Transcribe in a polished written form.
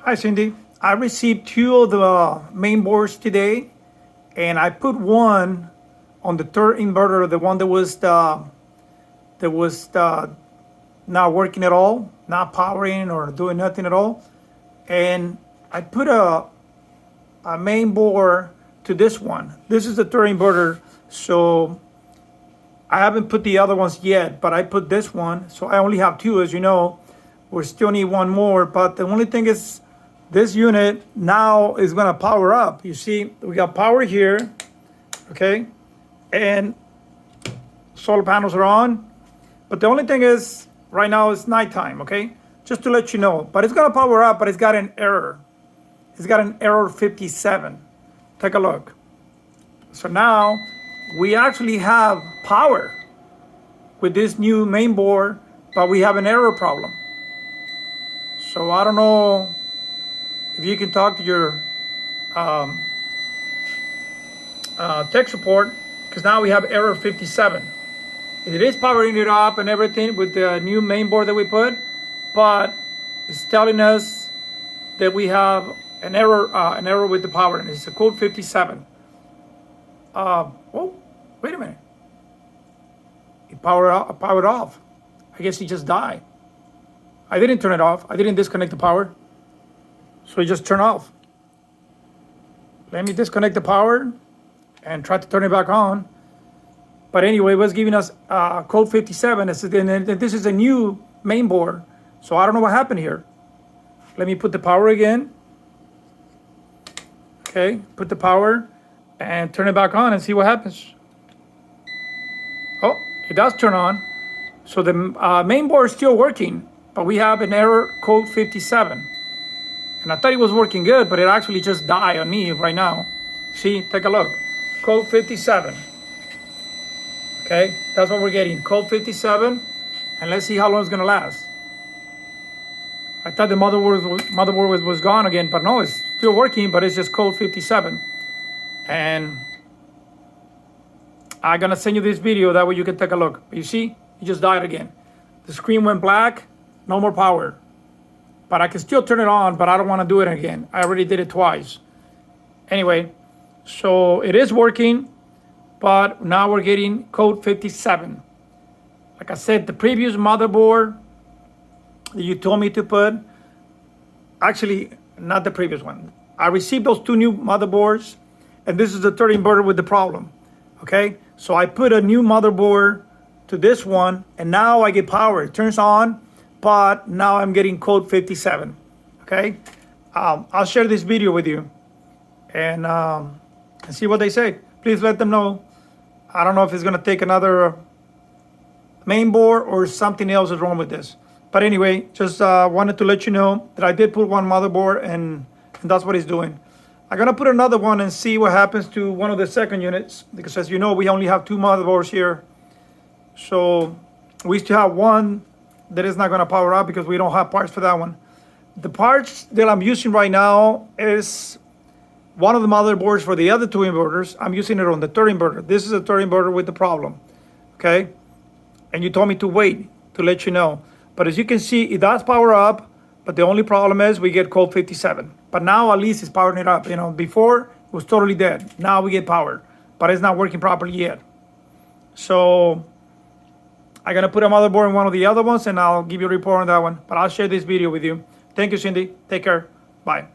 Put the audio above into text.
Hi, Cindy. I received two of the main boards today, and I put one on the third inverter, the one that was not working at all, not powering or doing nothing at all. And I put a main board to this one. This is the third inverter, so I haven't put the other ones yet, but I put this one, so I only have two, as you know. We still need one more, but the only thing is this unit now is gonna power up. You see, we got power here, okay? And solar panels are on, but the only thing is right now it's nighttime, okay? Just to let you know, but it's gonna power up, but it's got an error. It's got an error 57. Take a look. So now we actually have power with this new main board, but we have an error problem. So I don't know if you can talk to your tech support, because now we have error 57. It is powering it up and everything with the new main board that we put, but it's telling us that we have an error with the power, and it's a code 57. Oh, wait a minute. It powered off. I guess it just died. I didn't turn it off. I didn't disconnect the power. So it just turned off. Let me disconnect the power and try to turn it back on. But anyway, it was giving us code 57. And this is a new main board. So I don't know what happened here. Let me put the power again. Okay, put the power and turn it back on and see what happens. Oh, it does turn on. So the main board is still working, but we have an error code 57. And I thought it was working good, but it actually just died on me right now. See, take a look. Code 57. Okay, that's what we're getting, code 57. And let's see how long it's gonna last. I thought the motherboard was gone again, but no, it's still working, but it's just code 57. And I'm gonna send you this video, that way you can take a look. You see, it just died again. The screen went black, no more power. But I can still turn it on, but I don't wanna do it again. I already did it twice. Anyway, so it is working, but now we're getting code 57. Like I said, the previous motherboard that you told me to put, actually, not the previous one. I received those two new motherboards, and this is the third inverter with the problem, okay? So I put a new motherboard to this one, and now I get power. It turns on, but now I'm getting code 57, okay? I'll share this video with you and see what they say. Please let them know. I don't know if it's gonna take another main board or something else is wrong with this. But anyway, just wanted to let you know that I did put one motherboard, and that's what it's doing. I'm gonna put another one and see what happens to one of the second units, because as you know, we only have two motherboards here. So we still have one that is not gonna power up because we don't have parts for that one. The parts that I'm using right now is one of the motherboards for the other two inverters. I'm using it on the third inverter. This is the third inverter with the problem, okay? And you told me to wait to let you know. But as you can see, it does power up, but the only problem is we get code 57. But now at least it's powering it up. You know, before it was totally dead. Now we get power, but it's not working properly yet. So I'm gonna put a motherboard in one of the other ones, and I'll give you a report on that one. But I'll share this video with you. Thank you, Cindy. Take care. Bye.